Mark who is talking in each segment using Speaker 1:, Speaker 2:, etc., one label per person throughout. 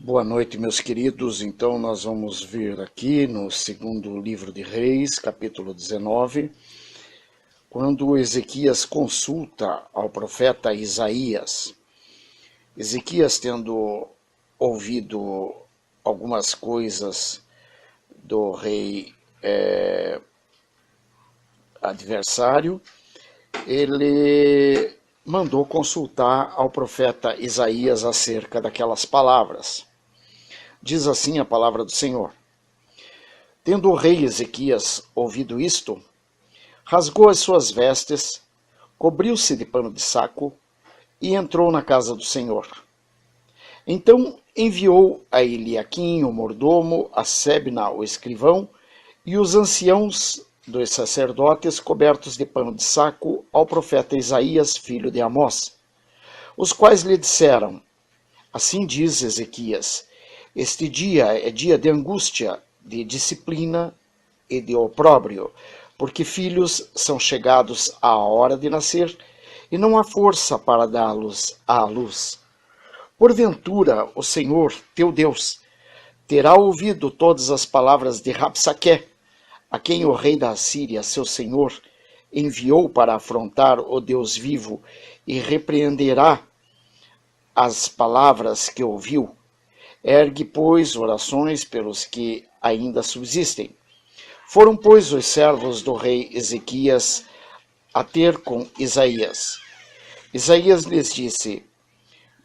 Speaker 1: Boa noite, meus queridos. Então, nós vamos ver aqui no segundo livro de Reis, capítulo 19, quando Ezequias consulta ao profeta Isaías. Ezequias, tendo ouvido algumas coisas do rei adversário, ele mandou consultar ao profeta Isaías acerca daquelas palavras. Diz assim a palavra do Senhor: Tendo o rei Ezequias ouvido isto, rasgou as suas vestes, cobriu-se de pano de saco e entrou na casa do Senhor. Então enviou a Eliaquim, o mordomo, a Sebna, o escrivão, e os anciãos dos sacerdotes cobertos de pano de saco ao profeta Isaías, filho de Amós, os quais lhe disseram: Assim diz Ezequias: Este dia é dia de angústia, de disciplina e de opróbrio, porque filhos são chegados à hora de nascer, e não há força para dá-los à luz. Porventura, o Senhor, teu Deus, terá ouvido todas as palavras de Rabsaqué, a quem o rei da Assíria, seu senhor, enviou para afrontar o Deus vivo, e repreenderá as palavras que ouviu. Ergue, pois, orações pelos que ainda subsistem. Foram, pois, os servos do rei Ezequias a ter com Isaías. Isaías lhes disse: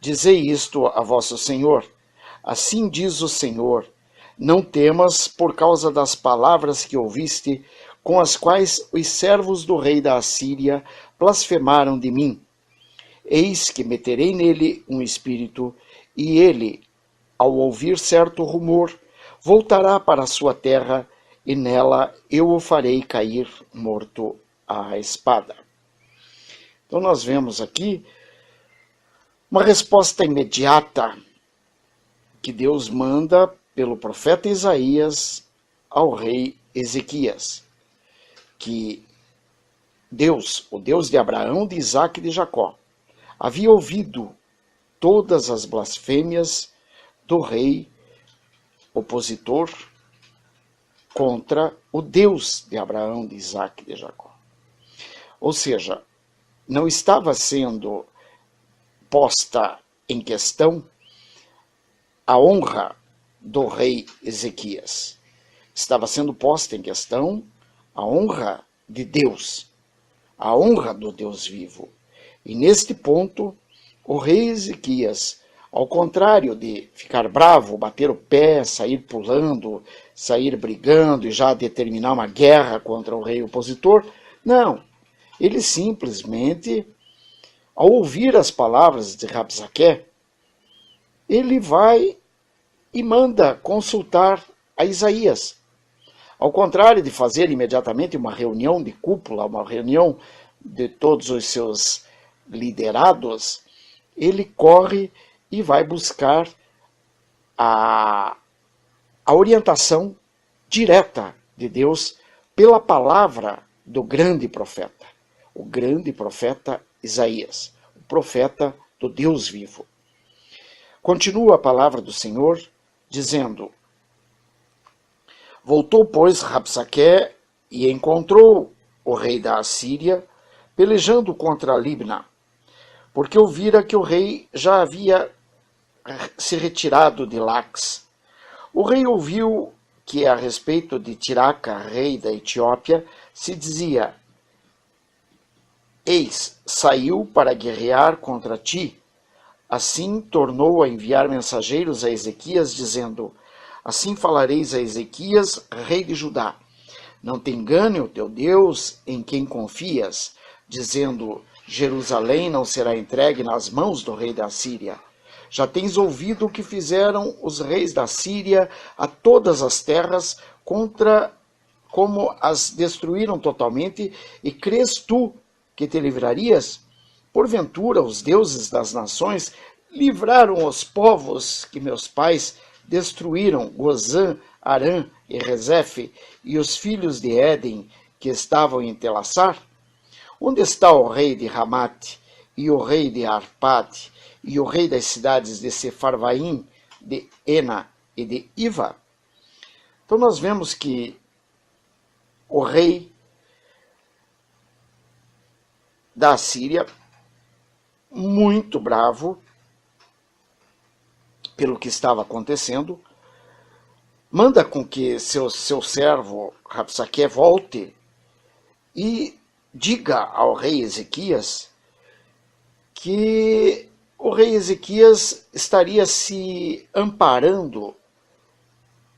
Speaker 1: Dizei isto a vosso senhor. Assim diz o Senhor: Não temas por causa das palavras que ouviste, com as quais os servos do rei da Assíria blasfemaram de mim. Eis que meterei nele um espírito, e ele, ao ouvir certo rumor, voltará para a sua terra, e nela eu o farei cair morto à espada. Então nós vemos aqui uma resposta imediata que Deus manda pelo profeta Isaías ao rei Ezequias, que Deus, o Deus de Abraão, de Isaque e de Jacó, havia ouvido todas as blasfêmias do rei opositor contra o Deus de Abraão, de Isaque e de Jacó. Ou seja, não estava sendo posta em questão a honra do rei Ezequias. Estava sendo posta em questão a honra de Deus, a honra do Deus vivo. E neste ponto, o rei Ezequias, ao contrário de ficar bravo, bater o pé, sair pulando, sair brigando e já determinar uma guerra contra o rei opositor, não. Ele simplesmente, ao ouvir as palavras de Rabsaqué, ele vai e manda consultar a Isaías. Ao contrário de fazer imediatamente uma reunião de cúpula, uma reunião de todos os seus liderados, ele corre e vai buscar a orientação direta de Deus pela palavra do grande profeta, o grande profeta Isaías, o profeta do Deus vivo. Continua a palavra do Senhor, dizendo: Voltou, pois, Rabsaqué e encontrou o rei da Assíria, pelejando contra Libna, porque ouvira que o rei já havia se retirado de Lax. O rei ouviu que a respeito de Tiraca, rei da Etiópia, se dizia: Eis, saiu para guerrear contra ti. Assim tornou a enviar mensageiros a Ezequias, dizendo: Assim falareis a Ezequias, rei de Judá: Não te engane o teu Deus, em quem confias, dizendo: Jerusalém não será entregue nas mãos do rei da Síria. Já tens ouvido o que fizeram os reis da Síria a todas as terras, como as destruíram totalmente, e crês tu que te livrarias? Porventura os deuses das nações livraram os povos que meus pais destruíram, Gozã, Arã e Rezefe, e os filhos de Éden que estavam em Telassar? Onde está o rei de Ramate, e o rei de Arpade, e o rei das cidades de Sefarvaim, de Ena e de Iva. Então nós vemos que o rei da Assíria, muito bravo pelo que estava acontecendo, manda com que seu servo Rabsaque volte e diga ao rei Ezequias que o rei Ezequias estaria se amparando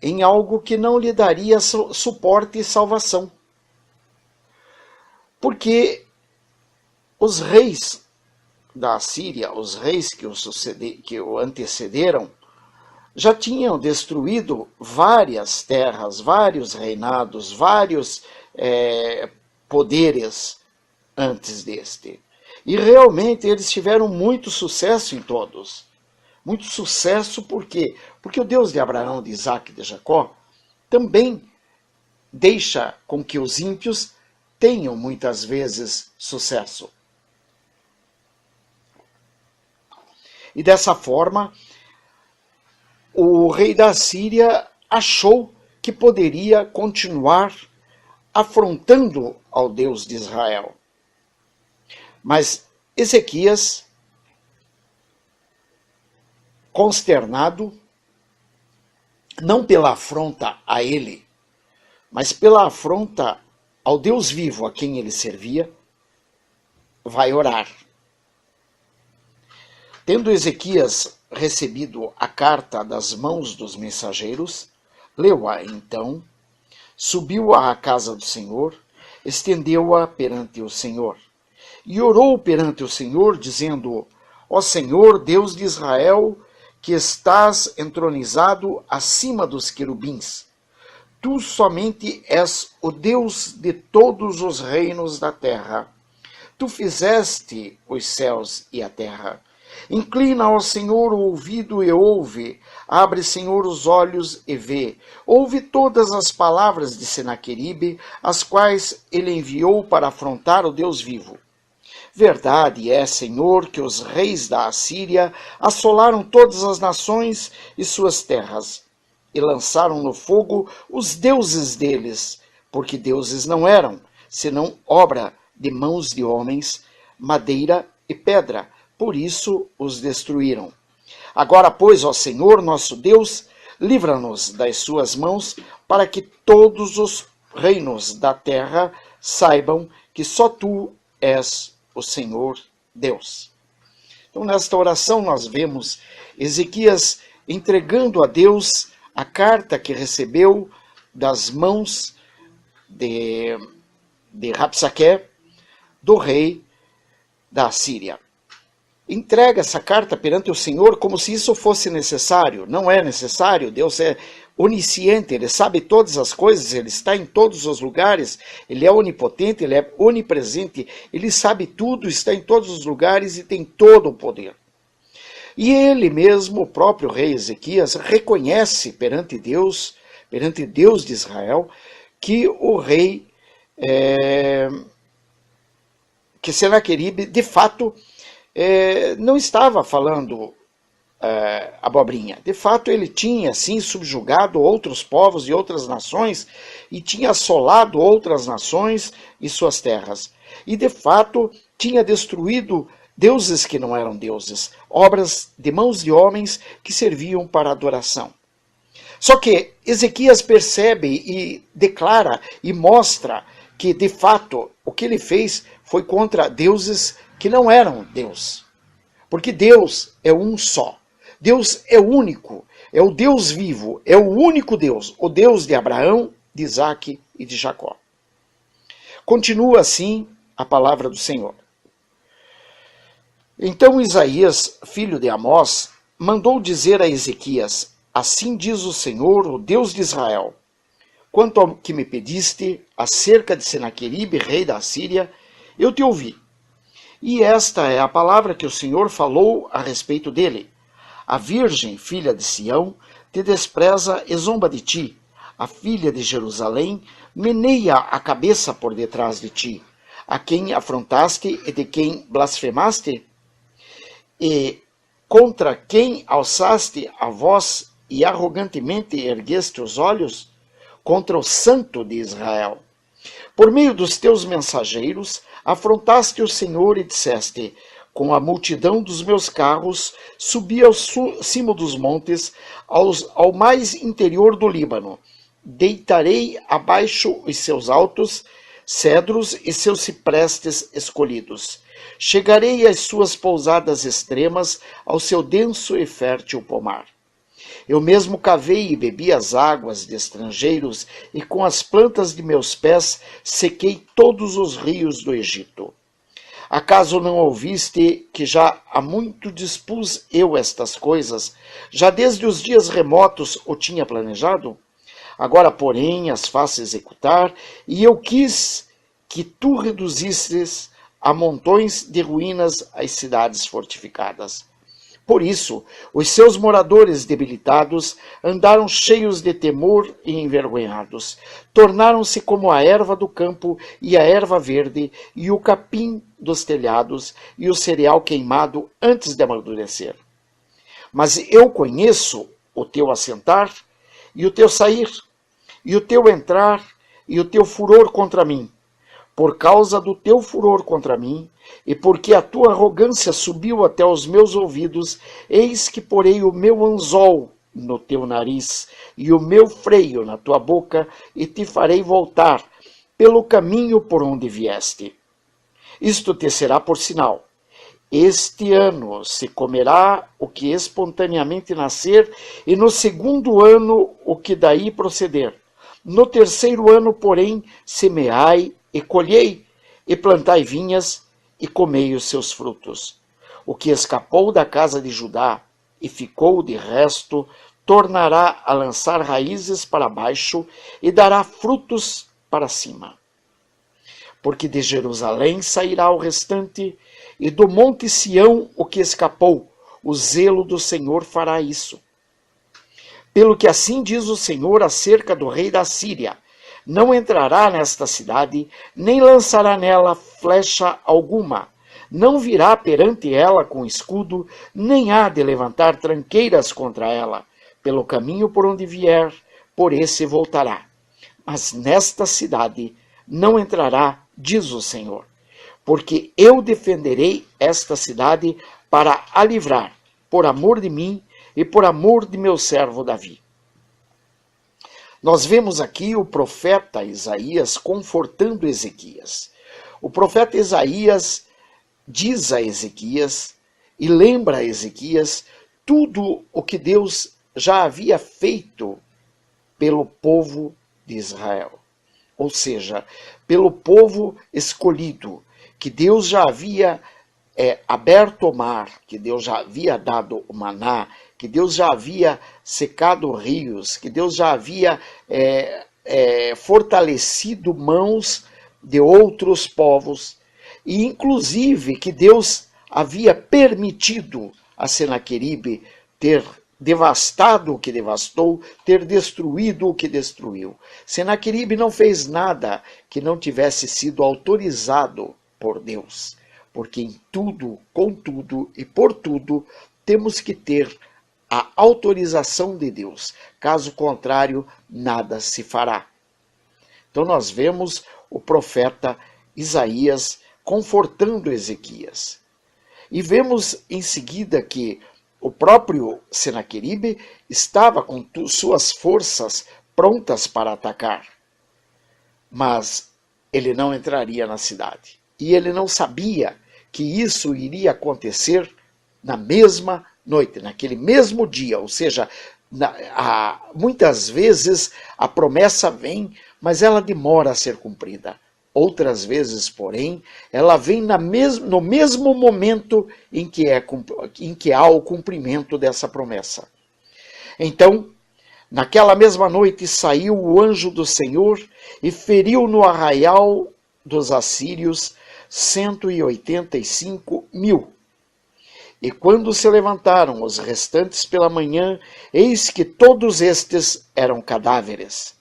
Speaker 1: em algo que não lhe daria suporte e salvação. Porque os reis da Assíria, os reis que o antecederam, já tinham destruído várias terras, vários reinados, vários poderes antes deste. E realmente eles tiveram muito sucesso em todos. Muito sucesso por quê? Porque o Deus de Abraão, de Isaac e de Jacó também deixa com que os ímpios tenham muitas vezes sucesso. E dessa forma, o rei da Síria achou que poderia continuar afrontando ao Deus de Israel. Mas Ezequias, consternado, não pela afronta a ele, mas pela afronta ao Deus vivo a quem ele servia, vai orar. Tendo Ezequias recebido a carta das mãos dos mensageiros, leu-a então, subiu à casa do Senhor, estendeu-a perante o Senhor, e orou perante o Senhor, dizendo: Ó Senhor, Deus de Israel, que estás entronizado acima dos querubins, tu somente és o Deus de todos os reinos da terra. Tu fizeste os céus e a terra. Inclina ao Senhor o ouvido e ouve. Abre, Senhor, os olhos e vê. Ouve todas as palavras de Senaqueribe, as quais ele enviou para afrontar o Deus vivo. Verdade é, Senhor, que os reis da Assíria assolaram todas as nações e suas terras, e lançaram no fogo os deuses deles, porque deuses não eram, senão obra de mãos de homens, madeira e pedra. Por isso os destruíram. Agora, pois, ó Senhor, nosso Deus, livra-nos das suas mãos, para que todos os reinos da terra saibam que só tu és o Senhor Deus. Então, nesta oração, nós vemos Ezequias entregando a Deus a carta que recebeu das mãos de Rabsaque, do rei da Síria. Entrega essa carta perante o Senhor como se isso fosse necessário. Não é necessário. Deus é onisciente, ele sabe todas as coisas, ele está em todos os lugares, ele é onipotente, ele é onipresente, ele sabe tudo, está em todos os lugares e tem todo o poder. E ele mesmo, o próprio rei Ezequias, reconhece perante Deus de Israel, que o rei, que Senaqueribe, de fato, não estava falando abobrinha. De fato, ele tinha, sim, subjugado outros povos e outras nações e tinha assolado outras nações e suas terras. E, de fato, tinha destruído deuses que não eram deuses, obras de mãos de homens que serviam para adoração. Só que Ezequias percebe e declara e mostra que, de fato, o que ele fez foi contra deuses que não eram Deus. Porque Deus é um só. Deus é único, é o Deus vivo, é o único Deus, o Deus de Abraão, de Isaac e de Jacó. Continua assim a palavra do Senhor. Então Isaías, filho de Amós, mandou dizer a Ezequias: Assim diz o Senhor, o Deus de Israel, quanto ao que me pediste acerca de Senaqueribe, rei da Assíria, eu te ouvi. E esta é a palavra que o Senhor falou a respeito dele. A virgem, filha de Sião, te despreza e zomba de ti. A filha de Jerusalém meneia a cabeça por detrás de ti. A quem afrontaste e de quem blasfemaste? E contra quem alçaste a voz e arrogantemente ergueste os olhos? Contra o Santo de Israel. Por meio dos teus mensageiros, afrontaste o Senhor e disseste: com a multidão dos meus carros, subi ao cimo dos montes, ao mais interior do Líbano. Deitarei abaixo os seus altos cedros e seus ciprestes escolhidos. Chegarei às suas pousadas extremas, ao seu denso e fértil pomar. Eu mesmo cavei e bebi as águas de estrangeiros, e com as plantas de meus pés sequei todos os rios do Egito. Acaso não ouviste que já há muito dispus eu estas coisas? Já desde os dias remotos o tinha planejado? Agora, porém, as faço executar, e eu quis que tu reduzisses a montões de ruínas as cidades fortificadas. Por isso, os seus moradores debilitados andaram cheios de temor e envergonhados. Tornaram-se como a erva do campo e a erva verde, e o capim dos telhados, e o cereal queimado antes de amadurecer. Mas eu conheço o teu assentar e o teu sair, e o teu entrar e o teu furor contra mim. Por causa do teu furor contra mim, e porque a tua arrogância subiu até os meus ouvidos, eis que porei o meu anzol no teu nariz e o meu freio na tua boca, e te farei voltar pelo caminho por onde vieste. Isto te será por sinal. Este ano se comerá o que espontaneamente nascer, e no segundo ano o que daí proceder. No terceiro ano, porém, semeai e colhei, e plantai vinhas, e comei os seus frutos. O que escapou da casa de Judá e ficou de resto, tornará a lançar raízes para baixo e dará frutos para cima. Porque de Jerusalém sairá o restante, e do monte Sião o que escapou. O zelo do Senhor fará isso. Pelo que assim diz o Senhor acerca do rei da Síria: não entrará nesta cidade, nem lançará nela flecha alguma. Não virá perante ela com escudo, nem há de levantar tranqueiras contra ela. Pelo caminho por onde vier, por esse voltará. Mas nesta cidade não entrará, diz o Senhor, porque eu defenderei esta cidade para a livrar, por amor de mim e por amor de meu servo Davi. Nós vemos aqui o profeta Isaías confortando Ezequias. O profeta Isaías diz a Ezequias e lembra a Ezequias tudo o que Deus já havia feito pelo povo de Israel. Ou seja, pelo povo escolhido, que Deus já havia aberto o mar, que Deus já havia dado o maná, que Deus já havia secado rios, que Deus já havia fortalecido mãos de outros povos, e inclusive que Deus havia permitido a Senaqueribe ter devastado o que devastou, ter destruído o que destruiu. Senaqueribe não fez nada que não tivesse sido autorizado por Deus, porque em tudo, com tudo e por tudo temos que ter a autorização de Deus. Caso contrário, nada se fará. Então nós vemos o profeta Isaías confortando Ezequias. E vemos em seguida que o próprio Senaqueribe estava com suas forças prontas para atacar. Mas ele não entraria na cidade. E ele não sabia que isso iria acontecer na mesma noite, naquele mesmo dia. Ou seja, muitas vezes a promessa vem, mas ela demora a ser cumprida. Outras vezes, porém, ela vem no mesmo momento em que há o cumprimento dessa promessa. Então, naquela mesma noite saiu o anjo do Senhor e feriu no arraial dos assírios 185.000. E quando se levantaram os restantes pela manhã, eis que todos estes eram cadáveres.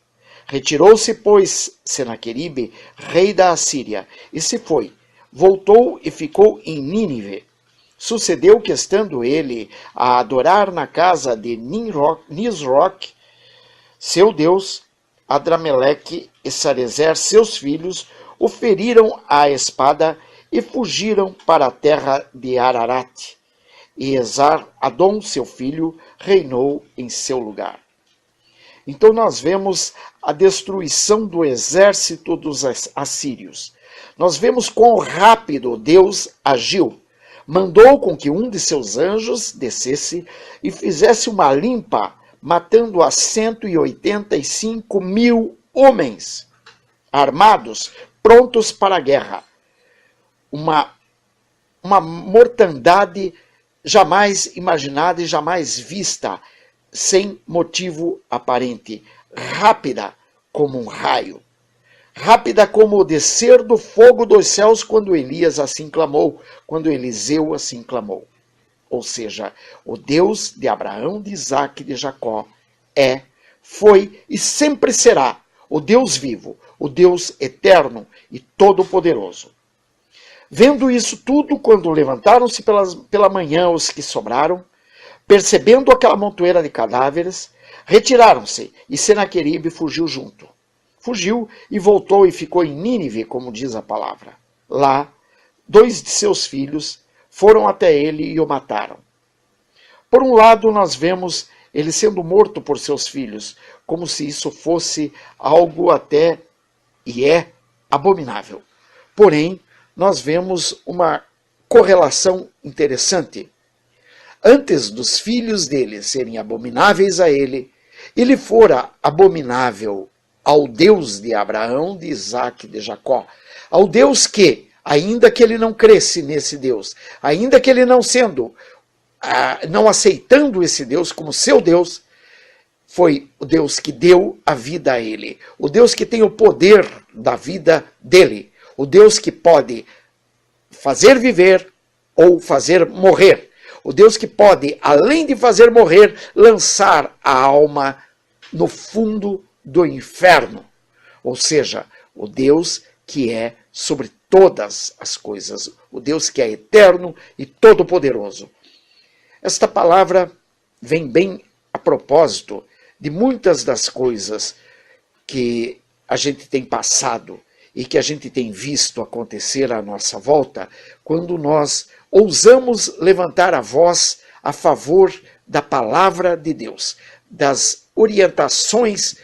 Speaker 1: Retirou-se, pois, Senaqueribe, rei da Assíria, e se foi. Voltou e ficou em Nínive. Sucedeu que, estando ele a adorar na casa de Nisroch, seu deus, Adrameleque e Sarezer, seus filhos, o feriram à espada e fugiram para a terra de Ararat. E Esar-Adom, seu filho, reinou em seu lugar. Então nós vemos a destruição do exército dos assírios. Nós vemos quão rápido Deus agiu. Mandou com que um de seus anjos descesse e fizesse uma limpa, matando a 185 mil homens armados, prontos para a guerra. Uma mortandade jamais imaginada e jamais vista, sem motivo aparente, rápida como um raio, rápida como o descer do fogo dos céus quando Elias assim clamou, quando Eliseu assim clamou. Ou seja, o Deus de Abraão, de Isaque e de Jacó foi e sempre será o Deus vivo, o Deus eterno e todo-poderoso. Vendo isso tudo, quando levantaram-se pela manhã os que sobraram, percebendo aquela montoeira de cadáveres, retiraram-se, e Senaqueribe fugiu junto. Fugiu e voltou e ficou em Nínive, como diz a palavra. Lá, 2 de seus filhos foram até ele e o mataram. Por um lado, nós vemos ele sendo morto por seus filhos, como se isso fosse algo até, e abominável. Porém, nós vemos uma correlação interessante. Antes dos filhos dele serem abomináveis a ele fora abominável ao Deus de Abraão, de Isaque e de Jacó, ao Deus que, ainda que ele não cresce nesse Deus, ainda que ele não aceitando esse Deus como seu Deus, foi o Deus que deu a vida a ele, o Deus que tem o poder da vida dele, o Deus que pode fazer viver ou fazer morrer, o Deus que pode, além de fazer morrer, lançar a alma no fundo do inferno, ou seja, o Deus que é sobre todas as coisas, o Deus que é eterno e todo-poderoso. Esta palavra vem bem a propósito de muitas das coisas que a gente tem passado e que a gente tem visto acontecer à nossa volta, quando nós ousamos levantar a voz a favor da palavra de Deus, das orientações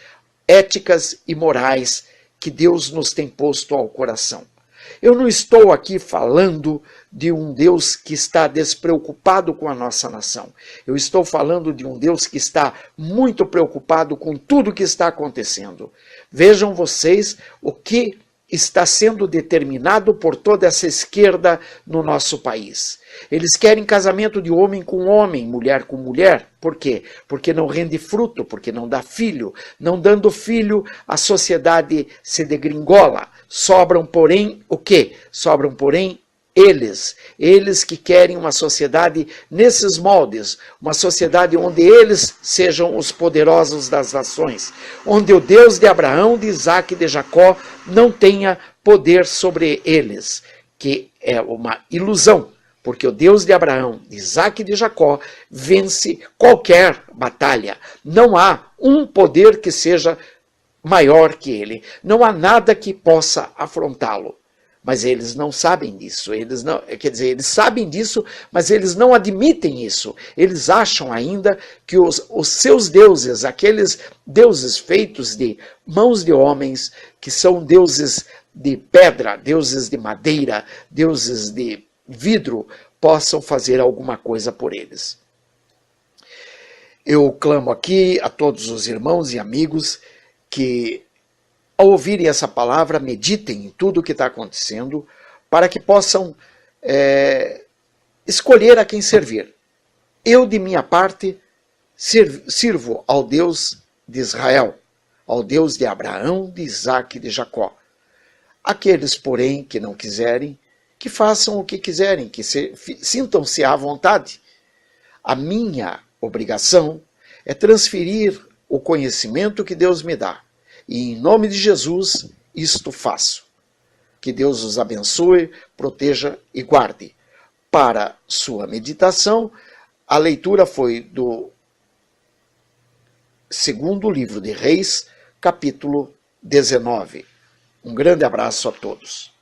Speaker 1: éticas e morais que Deus nos tem posto ao coração. Eu não estou aqui falando de um Deus que está despreocupado com a nossa nação. Eu estou falando de um Deus que está muito preocupado com tudo que está acontecendo. Vejam vocês o que está sendo determinado por toda essa esquerda no nosso país. Eles querem casamento de homem com homem, mulher com mulher. Por quê? Porque não rende fruto, porque não dá filho. Não dando filho, a sociedade se degringola. Sobram, porém, o quê? Sobram, porém, eles que querem uma sociedade nesses moldes, uma sociedade onde eles sejam os poderosos das nações, onde o Deus de Abraão, de Isaque e de Jacó não tenha poder sobre eles, que é uma ilusão, porque o Deus de Abraão, de Isaque e de Jacó vence qualquer batalha. Não há um poder que seja maior que ele, não há nada que possa afrontá-lo. Mas eles não sabem disso, eles sabem disso, mas eles não admitem isso. Eles acham ainda que os seus deuses, aqueles deuses feitos de mãos de homens, que são deuses de pedra, deuses de madeira, deuses de vidro, possam fazer alguma coisa por eles. Eu clamo aqui a todos os irmãos e amigos que, ao ouvirem essa palavra, meditem em tudo o que está acontecendo, para que possam escolher a quem servir. Eu, de minha parte, sirvo ao Deus de Israel, ao Deus de Abraão, de Isaque e de Jacó. Aqueles, porém, que não quiserem, que façam o que quiserem, que sintam-se à vontade. A minha obrigação é transferir o conhecimento que Deus me dá. E em nome de Jesus, isto faço. Que Deus os abençoe, proteja e guarde. para sua meditação, a leitura foi do segundo livro de Reis, capítulo 19. Um grande abraço a todos.